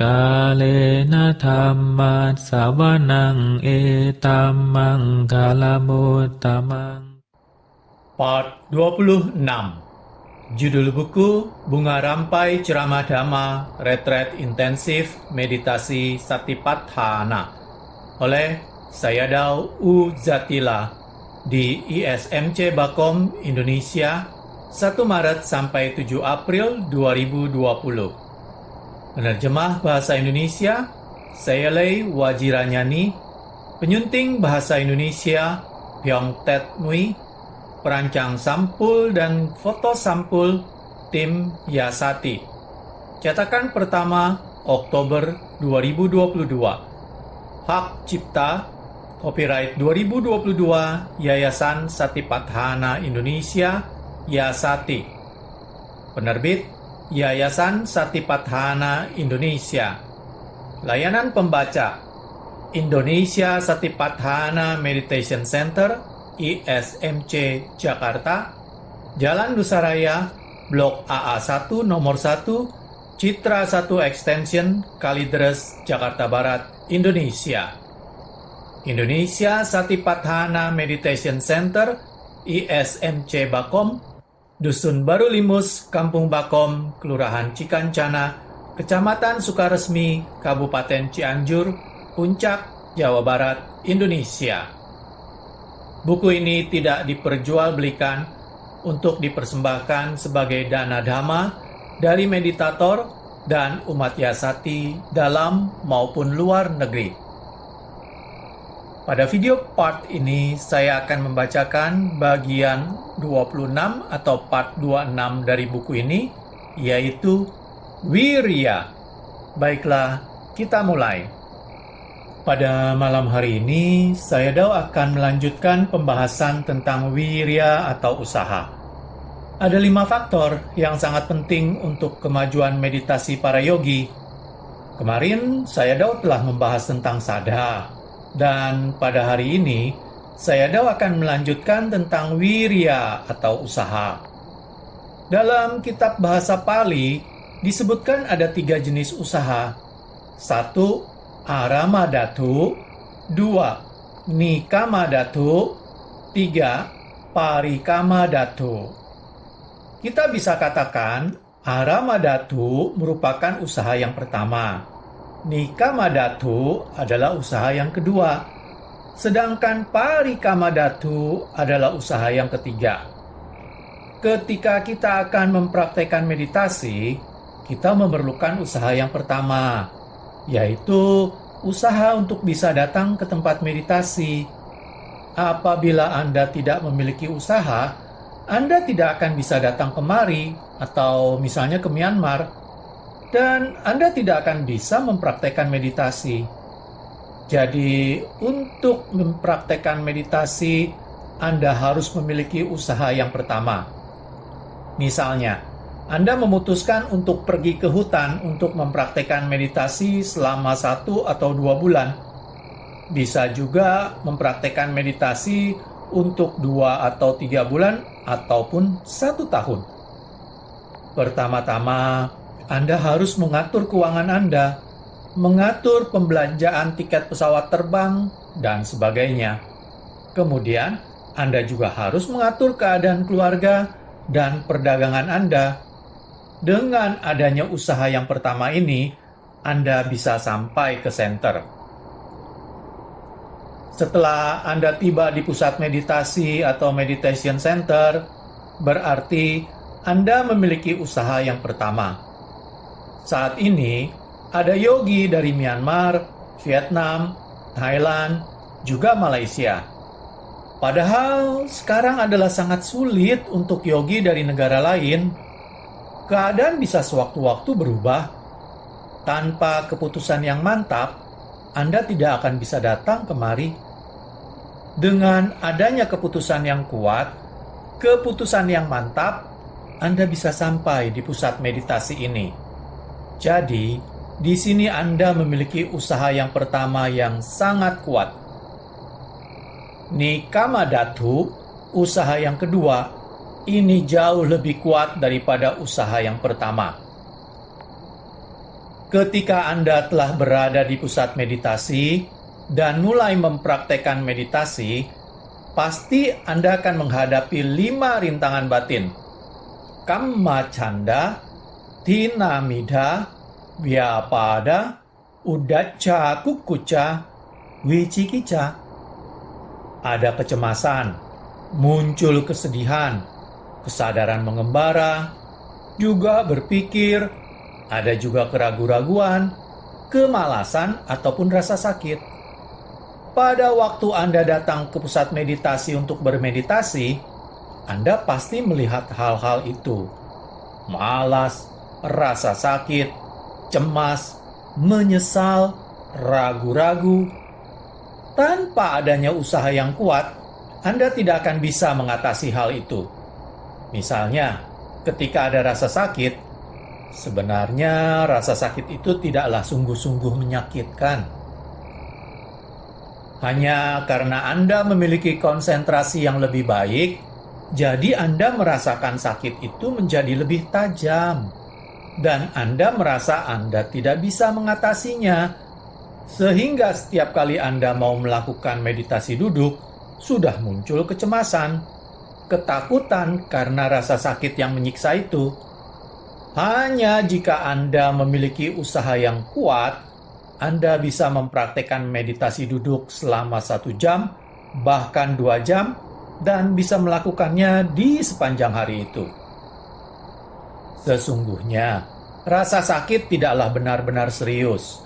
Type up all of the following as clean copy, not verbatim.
กาเลนะธัมมัสสวนังเอตัมมังคาลมุตตมัง Part 26. Judul buku Bunga Rampai Ceramah Dhamma Retret Intensif Meditasi Satipatthana oleh Sayadaw U. Zatila di ISMC Bakom, Indonesia 1 Maret sampai 7 April 2020. Penerjemah Bahasa Indonesia Sayalei Wajiranyani, Penyunting Bahasa Indonesia Pyong Tet Nui, Perancang sampul dan foto sampul tim Yasati. Cetakan pertama Oktober 2022. Hak cipta copyright 2022 Yayasan Satipatthana Indonesia Yasati. Penerbit Yayasan Satipatthana Indonesia. Layanan pembaca Indonesia Satipatthana Meditation Center ISMC Jakarta, Jalan Nusaraya, Blok AA1 Nomor 1, Citra 1 Extension, Kalideres, Jakarta Barat, Indonesia. Indonesia Satipatthana Meditation Center ISMC Bakom, Dusun Baru Limus, Kampung Bakom, Kelurahan Cikancana, Kecamatan Sukaresmi, Kabupaten Cianjur, Puncak, Jawa Barat, Indonesia. Buku ini tidak diperjualbelikan untuk dipersembahkan sebagai dana dhamma dari meditator dan umat Yasati dalam maupun luar negeri. Pada video part ini saya akan membacakan bagian 26 atau part 26 dari buku ini, yaitu Wirya. Baiklah, kita mulai. Pada malam hari ini, Sayadaw akan melanjutkan pembahasan tentang wirya atau usaha. Ada 5 faktor yang sangat penting untuk kemajuan meditasi para yogi. Kemarin, Sayadaw telah membahas tentang sadha, dan pada hari ini, Sayadaw akan melanjutkan tentang wirya atau usaha. Dalam kitab bahasa Pali, disebutkan ada 3 jenis usaha. 1. Aramadhatu, 2. Nikamadhatu, 3. Parikamadhatu. Kita bisa katakan Aramadhatu merupakan usaha yang pertama, Nikamadhatu adalah usaha yang kedua, sedangkan Parikamadhatu adalah usaha yang ketiga. Ketika kita akan mempraktekkan meditasi, kita memerlukan usaha yang pertama, yaitu usaha untuk bisa datang ke tempat meditasi. Apabila Anda tidak memiliki usaha, Anda tidak akan bisa datang kemari atau misalnya ke Myanmar, dan Anda tidak akan bisa mempraktekkan meditasi. Jadi, untuk mempraktekkan meditasi, Anda harus memiliki usaha yang pertama. Misalnya, Anda memutuskan untuk pergi ke hutan untuk mempraktekkan meditasi selama 1 atau 2 bulan. Bisa juga mempraktekkan meditasi untuk 2 atau 3 bulan ataupun 1 tahun. Pertama-tama, Anda harus mengatur keuangan Anda, mengatur pembelanjaan tiket pesawat terbang, dan sebagainya. Kemudian, Anda juga harus mengatur keadaan keluarga dan perdagangan Anda. Dengan adanya usaha yang pertama ini, Anda bisa sampai ke center. Setelah Anda tiba di pusat meditasi atau meditation center, berarti Anda memiliki usaha yang pertama. Saat ini, ada yogi dari Myanmar, Vietnam, Thailand, juga Malaysia. Padahal sekarang adalah sangat sulit untuk yogi dari negara lain. Keadaan bisa sewaktu-waktu berubah. Tanpa keputusan yang mantap, Anda tidak akan bisa datang kemari. Dengan adanya keputusan yang kuat, keputusan yang mantap, Anda bisa sampai di pusat meditasi ini. Jadi, di sini Anda memiliki usaha yang pertama yang sangat kuat. Nikamadhatu, usaha yang kedua, ini jauh lebih kuat daripada usaha yang pertama. Ketika Anda telah berada di pusat meditasi dan mulai mempraktekkan meditasi, pasti Anda akan menghadapi 5 rintangan batin. Kamma canda, tinamida, vyapada, udacca kukuca, wicikica. Ada kecemasan, muncul kesedihan, kesadaran mengembara, juga berpikir, ada juga keraguan-raguan, kemalasan, ataupun rasa sakit. Pada waktu Anda datang ke pusat meditasi untuk bermeditasi, Anda pasti melihat hal-hal itu. Malas, rasa sakit, cemas, menyesal, ragu-ragu. Tanpa adanya usaha yang kuat, Anda tidak akan bisa mengatasi hal itu. Misalnya, ketika ada rasa sakit, sebenarnya rasa sakit itu tidaklah sungguh-sungguh menyakitkan. Hanya karena Anda memiliki konsentrasi yang lebih baik, jadi Anda merasakan sakit itu menjadi lebih tajam. Dan Anda merasa Anda tidak bisa mengatasinya. Sehingga setiap kali Anda mau melakukan meditasi duduk, sudah muncul kecemasan, ketakutan karena rasa sakit yang menyiksa itu. Hanya jika Anda memiliki usaha yang kuat, Anda bisa mempraktekkan meditasi duduk selama 1 jam, bahkan 2 jam, dan bisa melakukannya di sepanjang hari itu. Sesungguhnya, rasa sakit tidaklah benar-benar serius.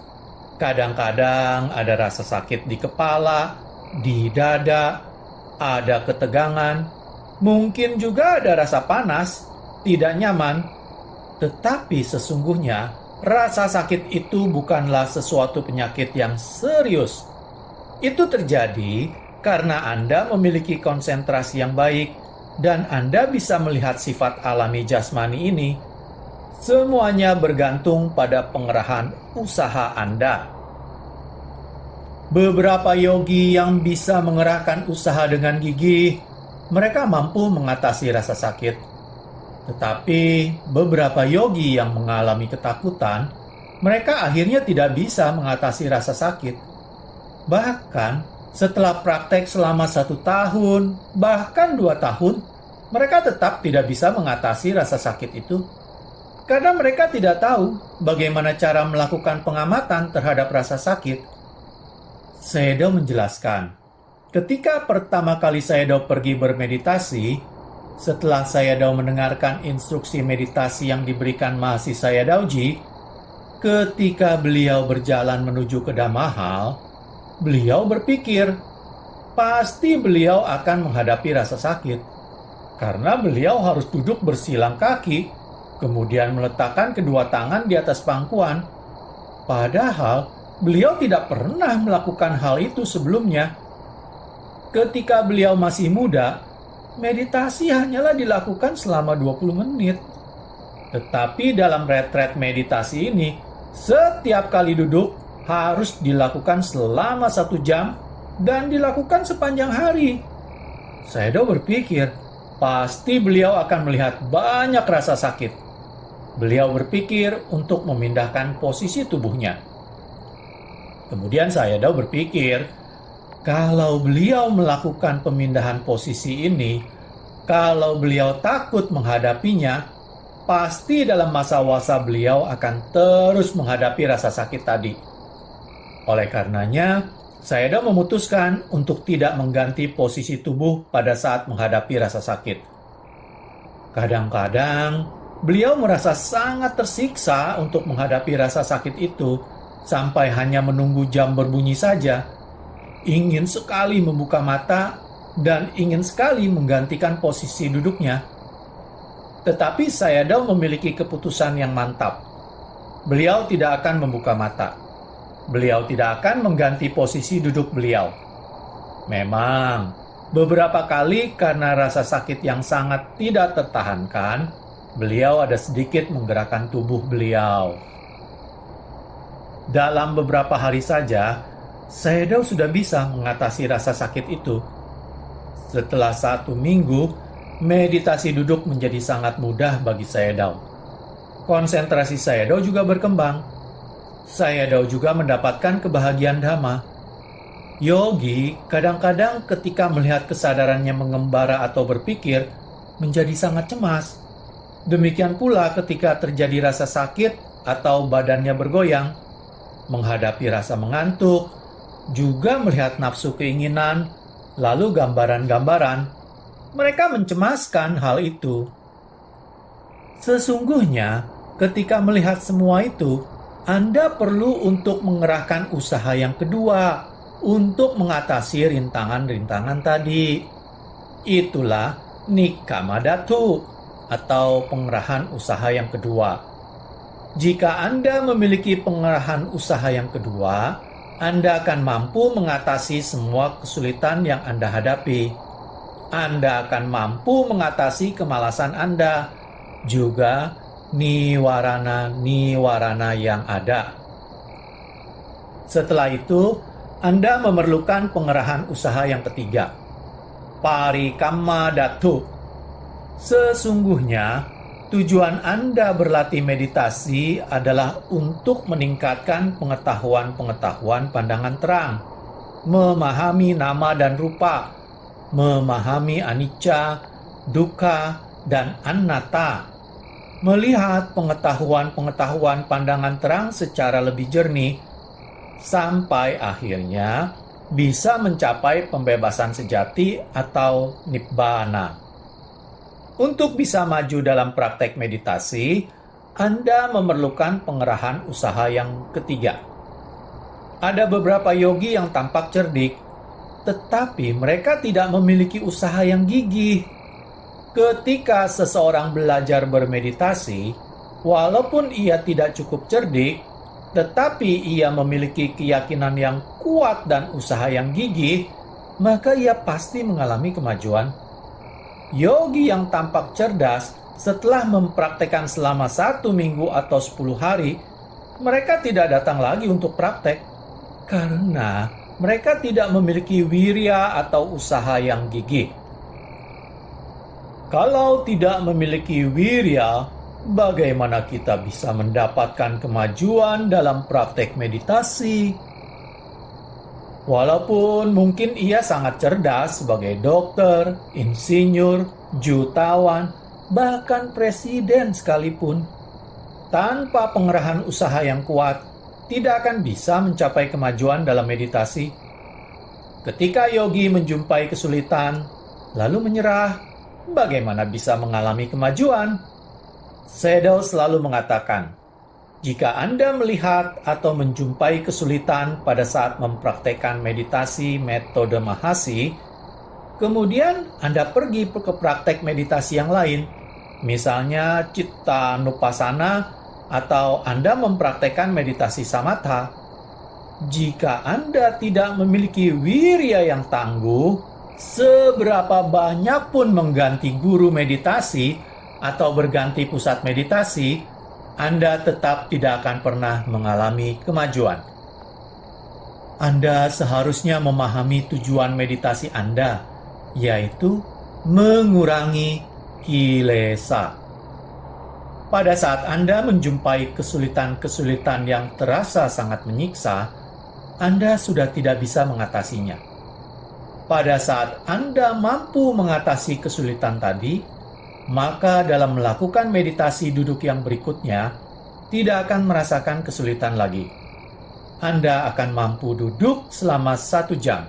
Kadang-kadang ada rasa sakit di kepala, di dada, ada ketegangan, mungkin juga ada rasa panas, tidak nyaman. Tetapi sesungguhnya, rasa sakit itu bukanlah sesuatu penyakit yang serius. Itu terjadi karena Anda memiliki konsentrasi yang baik dan Anda bisa melihat sifat alami jasmani ini. Semuanya bergantung pada pengerahan usaha Anda. Beberapa yogi yang bisa mengerahkan usaha dengan gigih, mereka mampu mengatasi rasa sakit. Tetapi beberapa yogi yang mengalami ketakutan, mereka akhirnya tidak bisa mengatasi rasa sakit. Bahkan setelah praktek selama 1 tahun, bahkan 2 tahun, mereka tetap tidak bisa mengatasi rasa sakit itu. Karena mereka tidak tahu bagaimana cara melakukan pengamatan terhadap rasa sakit. Sayadaw menjelaskan, ketika pertama kali Sayadaw pergi bermeditasi, setelah Sayadaw mendengarkan instruksi meditasi yang diberikan Mahasi Sayadawji, ketika beliau berjalan menuju ke Dhammahal, beliau berpikir, pasti beliau akan menghadapi rasa sakit. Karena beliau harus duduk bersilang kaki, kemudian meletakkan kedua tangan di atas pangkuan. Padahal, beliau tidak pernah melakukan hal itu sebelumnya. Ketika beliau masih muda, meditasi hanyalah dilakukan selama 20 menit. Tetapi dalam retret meditasi ini, setiap kali duduk harus dilakukan selama 1 jam dan dilakukan sepanjang hari. Sayadaw berpikir, pasti beliau akan melihat banyak rasa sakit. Beliau berpikir untuk memindahkan posisi tubuhnya. Kemudian Sayadaw berpikir, kalau beliau melakukan pemindahan posisi ini, kalau beliau takut menghadapinya, pasti dalam masa-masa beliau akan terus menghadapi rasa sakit tadi. Oleh karenanya, Sayadaw memutuskan untuk tidak mengganti posisi tubuh pada saat menghadapi rasa sakit. Kadang-kadang, beliau merasa sangat tersiksa untuk menghadapi rasa sakit itu, sampai hanya menunggu jam berbunyi saja. Ingin sekali membuka mata dan ingin sekali menggantikan posisi duduknya. Tetapi Sayadaw memiliki keputusan yang mantap. Beliau tidak akan membuka mata. Beliau tidak akan mengganti posisi duduk beliau. Memang, beberapa kali karena rasa sakit yang sangat tidak tertahankan, beliau ada sedikit menggerakkan tubuh beliau. Dalam beberapa hari saja, Sayadaw sudah bisa mengatasi rasa sakit itu. Setelah 1 minggu, meditasi duduk menjadi sangat mudah bagi Sayadaw. Konsentrasi Sayadaw juga berkembang. Sayadaw juga mendapatkan kebahagiaan dhamma. Yogi kadang-kadang ketika melihat kesadarannya mengembara atau berpikir, menjadi sangat cemas. Demikian pula ketika terjadi rasa sakit atau badannya bergoyang, menghadapi rasa mengantuk, juga melihat nafsu keinginan, lalu gambaran-gambaran. Mereka mencemaskan hal itu. Sesungguhnya, ketika melihat semua itu, Anda perlu untuk mengerahkan usaha yang kedua untuk mengatasi rintangan-rintangan tadi. Itulah Nikkamadatu atau pengerahan usaha yang kedua. Jika Anda memiliki pengerahan usaha yang kedua, Anda akan mampu mengatasi semua kesulitan yang Anda hadapi. Anda akan mampu mengatasi kemalasan Anda, juga niwarana-niwarana yang ada. Setelah itu, Anda memerlukan pengerahan usaha yang ketiga, Parikammadatu. Sesungguhnya, tujuan Anda berlatih meditasi adalah untuk meningkatkan pengetahuan-pengetahuan pandangan terang, memahami nama dan rupa, memahami anicca, dukkha, dan anatta, melihat pengetahuan-pengetahuan pandangan terang secara lebih jernih, sampai akhirnya bisa mencapai pembebasan sejati atau nibbana. Untuk bisa maju dalam praktek meditasi, Anda memerlukan pengerahan usaha yang ketiga. Ada beberapa yogi yang tampak cerdik, tetapi mereka tidak memiliki usaha yang gigih. Ketika seseorang belajar bermeditasi, walaupun ia tidak cukup cerdik, tetapi ia memiliki keyakinan yang kuat dan usaha yang gigih, maka ia pasti mengalami kemajuan. Yogi yang tampak cerdas setelah mempraktekkan selama 1 minggu atau 10 hari, mereka tidak datang lagi untuk praktek karena mereka tidak memiliki wirya atau usaha yang gigih. Kalau tidak memiliki wirya, bagaimana kita bisa mendapatkan kemajuan dalam praktek meditasi? Walaupun mungkin ia sangat cerdas sebagai dokter, insinyur, jutawan, bahkan presiden sekalipun, tanpa pengerahan usaha yang kuat, tidak akan bisa mencapai kemajuan dalam meditasi. Ketika yogi menjumpai kesulitan, lalu menyerah, bagaimana bisa mengalami kemajuan? Sayadaw selalu mengatakan, jika Anda melihat atau menjumpai kesulitan pada saat mempraktekkan meditasi metode Mahasi, kemudian Anda pergi ke praktek meditasi yang lain, misalnya Citta Nupassana, atau Anda mempraktekkan meditasi samatha. Jika Anda tidak memiliki wirya yang tangguh, seberapa banyak pun mengganti guru meditasi atau berganti pusat meditasi, Anda tetap tidak akan pernah mengalami kemajuan. Anda seharusnya memahami tujuan meditasi Anda, yaitu mengurangi kilesa. Pada saat Anda menjumpai kesulitan-kesulitan yang terasa sangat menyiksa, Anda sudah tidak bisa mengatasinya. Pada saat Anda mampu mengatasi kesulitan tadi, maka dalam melakukan meditasi duduk yang berikutnya, tidak akan merasakan kesulitan lagi. Anda akan mampu duduk selama 1 jam.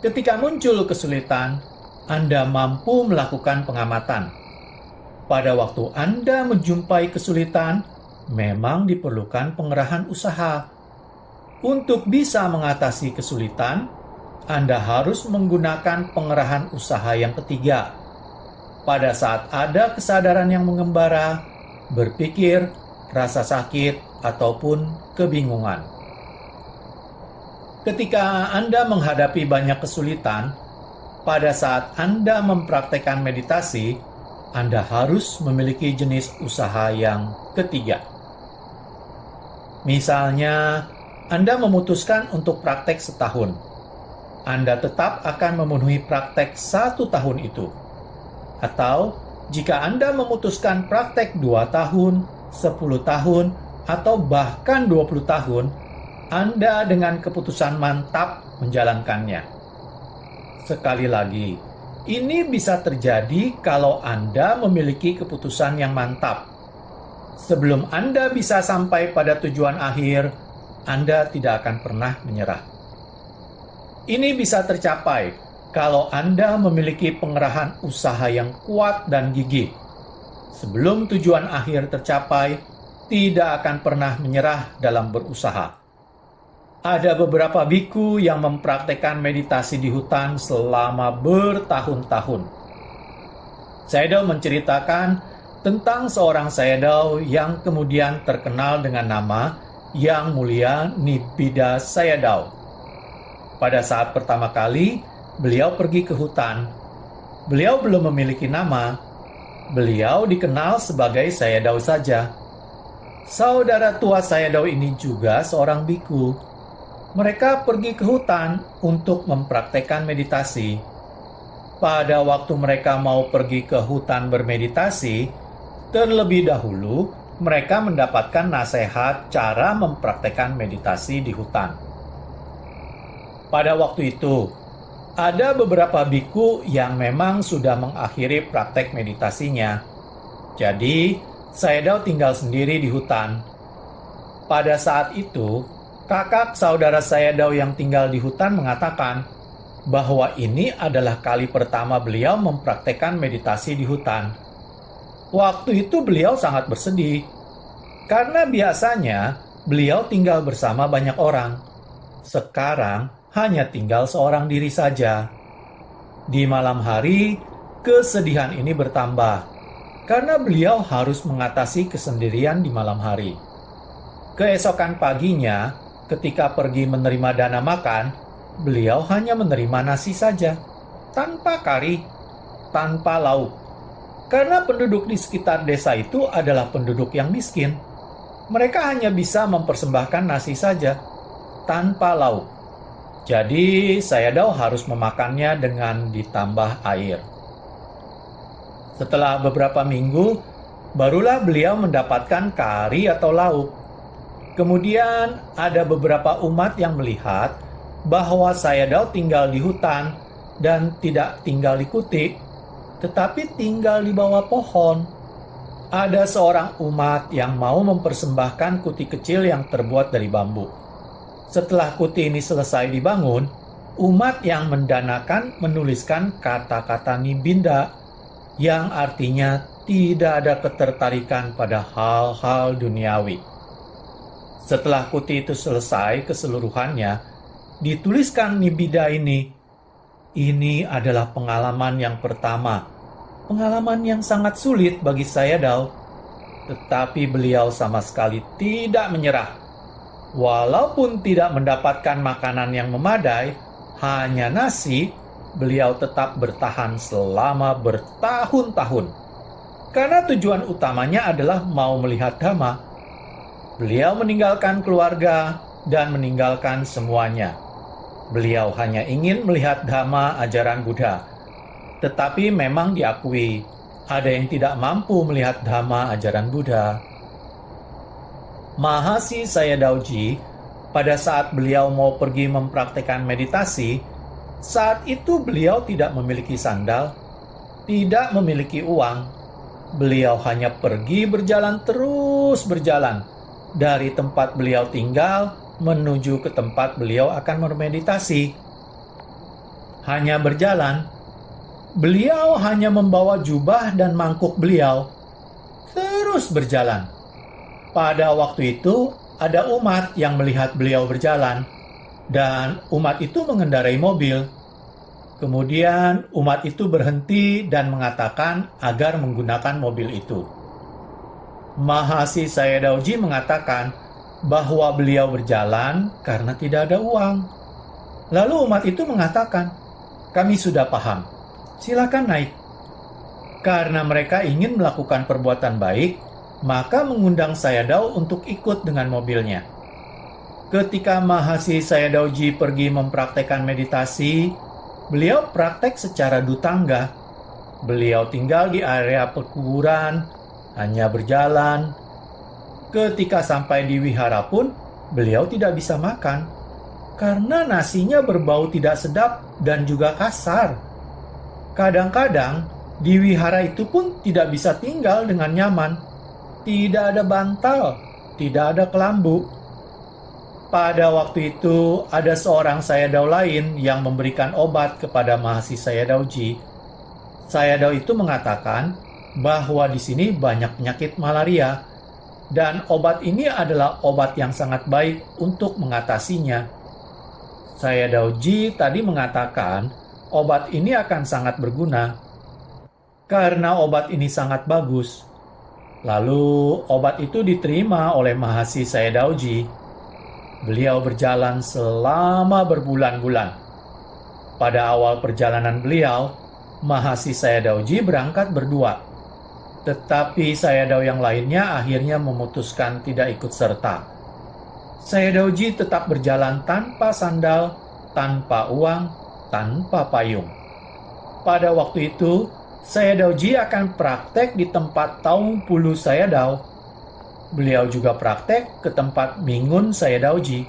Ketika muncul kesulitan, Anda mampu melakukan pengamatan. Pada waktu Anda menjumpai kesulitan, memang diperlukan pengerahan usaha. Untuk bisa mengatasi kesulitan, Anda harus menggunakan pengerahan usaha yang ketiga. Pada saat ada kesadaran yang mengembara, berpikir, rasa sakit, ataupun kebingungan. Ketika Anda menghadapi banyak kesulitan, pada saat Anda mempraktekkan meditasi, Anda harus memiliki jenis usaha yang ketiga. Misalnya, Anda memutuskan untuk praktek setahun. Anda tetap akan memenuhi praktek 1 tahun itu. Atau, jika Anda memutuskan praktek 2 tahun, 10 tahun, atau bahkan 20 tahun, Anda dengan keputusan mantap menjalankannya. Sekali lagi, ini bisa terjadi kalau Anda memiliki keputusan yang mantap. Sebelum Anda bisa sampai pada tujuan akhir, Anda tidak akan pernah menyerah. Ini bisa tercapai kalau Anda memiliki pengerahan usaha yang kuat dan gigih. Sebelum tujuan akhir tercapai, tidak akan pernah menyerah dalam berusaha. Ada beberapa biku yang mempraktekkan meditasi di hutan selama bertahun-tahun. Sayadaw menceritakan tentang seorang Sayadaw yang kemudian terkenal dengan nama Yang Mulia Nibbida Sayadaw. Pada saat pertama kali beliau pergi ke hutan, beliau belum memiliki nama. Beliau dikenal sebagai Sayadaw saja. Saudara tua Sayadaw ini juga seorang biku. Mereka pergi ke hutan untuk mempraktekkan meditasi. Pada waktu mereka mau pergi ke hutan bermeditasi, terlebih dahulu mereka mendapatkan nasihat cara mempraktekkan meditasi di hutan. Pada waktu itu, ada beberapa biku yang memang sudah mengakhiri praktek meditasinya. Jadi, Sayadaw tinggal sendiri di hutan. Pada saat itu, kakak saudara Sayadaw yang tinggal di hutan mengatakan bahwa ini adalah kali pertama beliau mempraktekkan meditasi di hutan. Waktu itu beliau sangat bersedih, karena biasanya beliau tinggal bersama banyak orang. Sekarang hanya tinggal seorang diri saja. Di malam hari, kesedihan ini bertambah, karena beliau harus mengatasi kesendirian di malam hari. Keesokan paginya, ketika pergi menerima dana makan, beliau hanya menerima nasi saja, tanpa kari, tanpa lauk. Karena penduduk di sekitar desa itu adalah penduduk yang miskin. Mereka hanya bisa mempersembahkan nasi saja, tanpa lauk. Jadi, Sayadaw harus memakannya dengan ditambah air. Setelah beberapa minggu, barulah beliau mendapatkan kari atau lauk. Kemudian ada beberapa umat yang melihat bahwa Sayadaw tinggal di hutan dan tidak tinggal di kuti, tetapi tinggal di bawah pohon. Ada seorang umat yang mau mempersembahkan kuti kecil yang terbuat dari bambu. Setelah kuti ini selesai dibangun, umat yang mendanakan menuliskan kata-kata Nibbida yang artinya tidak ada ketertarikan pada hal-hal duniawi. Setelah kuti itu selesai keseluruhannya, dituliskan Nibbida ini. Ini adalah pengalaman yang pertama, pengalaman yang sangat sulit bagi Sayadaw. Tetapi beliau sama sekali tidak menyerah. Walaupun tidak mendapatkan makanan yang memadai, hanya nasi, beliau tetap bertahan selama bertahun-tahun. Karena tujuan utamanya adalah mau melihat Dhamma. Beliau meninggalkan keluarga dan meninggalkan semuanya. Beliau hanya ingin melihat Dhamma ajaran Buddha. Tetapi memang diakui, ada yang tidak mampu melihat Dhamma ajaran Buddha. Mahasi Sayadawji, pada saat beliau mau pergi mempraktekkan meditasi, saat itu beliau tidak memiliki sandal, tidak memiliki uang. Beliau hanya pergi berjalan terus berjalan dari tempat beliau tinggal menuju ke tempat beliau akan bermeditasi. Hanya berjalan, beliau hanya membawa jubah dan mangkuk beliau. Terus berjalan. Pada waktu itu, ada umat yang melihat beliau berjalan, dan umat itu mengendarai mobil. Kemudian umat itu berhenti dan mengatakan agar menggunakan mobil itu. Mahasi Sayadawji mengatakan bahwa beliau berjalan karena tidak ada uang. Lalu umat itu mengatakan, "Kami sudah paham, silakan naik." Karena mereka ingin melakukan perbuatan baik, maka mengundang Sayadaw untuk ikut dengan mobilnya. Ketika Mahasi Sayadawji pergi mempraktekkan meditasi, beliau praktek secara dutangga. Beliau tinggal di area pekuburan, hanya berjalan. Ketika sampai di wihara pun, beliau tidak bisa makan karena nasinya berbau tidak sedap dan juga kasar. Kadang-kadang di wihara itu pun tidak bisa tinggal dengan nyaman. Tidak ada bantal, tidak ada kelambu. Pada waktu itu ada seorang Sayadaw lain yang memberikan obat kepada Mahasi Sayadaw Ji. Sayadaw itu mengatakan bahwa di sini banyak penyakit malaria dan obat ini adalah obat yang sangat baik untuk mengatasinya. Sayadaw Ji tadi mengatakan obat ini akan sangat berguna karena obat ini sangat bagus. Lalu obat itu diterima oleh Mahasi Sayadaw Ji. Beliau berjalan selama berbulan-bulan. Pada awal perjalanan beliau, Mahasi Sayadaw Ji berangkat berdua. Tetapi Sayadaw yang lainnya akhirnya memutuskan tidak ikut serta. Sayadaw Ji tetap berjalan tanpa sandal, tanpa uang, tanpa payung. Pada waktu itu, Sayadaw Ji akan praktek di tempat Taung Pulu Sayadaw. Beliau juga praktek ke tempat Mingun Sayadaw Ji.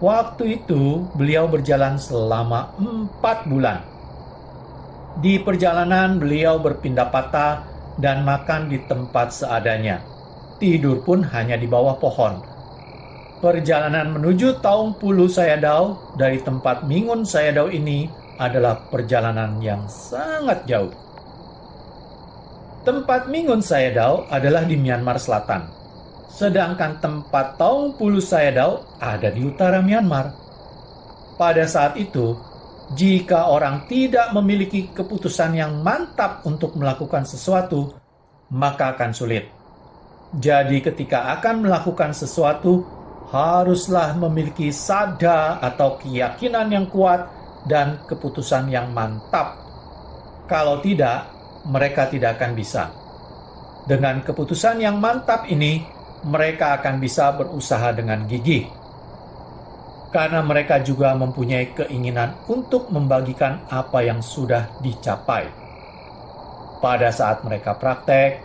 Waktu itu, beliau berjalan selama 4 bulan. Di perjalanan, beliau berpindah patah dan makan di tempat seadanya. Tidur pun hanya di bawah pohon. Perjalanan menuju Taung Pulu Sayadaw dari tempat Mingun Sayadaw ini adalah perjalanan yang sangat jauh. Tempat Mingun Sayadaw adalah di Myanmar Selatan, sedangkan tempat Taung Pulu Sayadaw ada di utara Myanmar. Pada saat itu, jika orang tidak memiliki keputusan yang mantap untuk melakukan sesuatu, maka akan sulit. Jadi ketika akan melakukan sesuatu, haruslah memiliki sadha atau keyakinan yang kuat dan keputusan yang mantap. Kalau tidak, mereka tidak akan bisa. Dengan keputusan yang mantap ini, mereka akan bisa berusaha dengan gigih. Karena mereka juga mempunyai keinginan untuk membagikan apa yang sudah dicapai. Pada saat mereka praktek,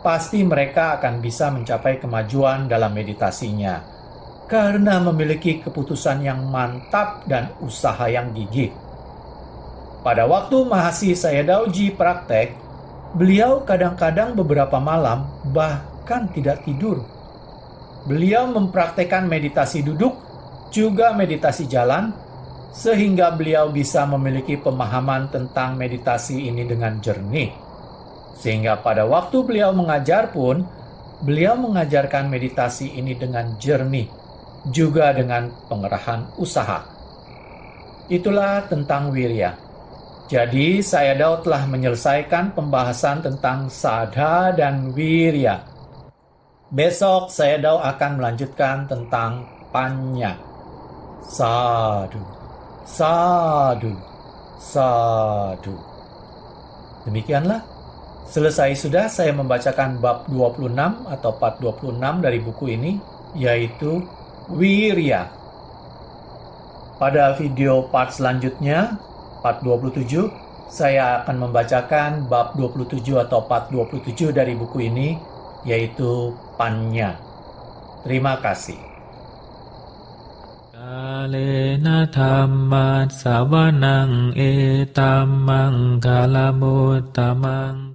pasti mereka akan bisa mencapai kemajuan dalam meditasinya, karena memiliki keputusan yang mantap dan usaha yang gigih. Pada waktu Mahasi Sayadaw Ji praktek, beliau kadang-kadang beberapa malam bahkan tidak tidur. Beliau mempraktekkan meditasi duduk, juga meditasi jalan, sehingga beliau bisa memiliki pemahaman tentang meditasi ini dengan jernih. Sehingga pada waktu beliau mengajar pun, beliau mengajarkan meditasi ini dengan jernih, juga dengan pengerahan usaha. Itulah tentang wirya. Jadi, Sayadaw telah menyelesaikan pembahasan tentang sadha dan wirya. Besok, Sayadaw akan melanjutkan tentang panya. Sadhu, sadhu, sadhu. Demikianlah. Selesai sudah saya membacakan bab 26 atau part 26 dari buku ini, yaitu wirya. Pada video part selanjutnya, part 27, saya akan membacakan bab 27 atau part 27 dari buku ini, yaitu panya. Terima kasih. Kalena dhammat savanang etammang kalamuttamaṃ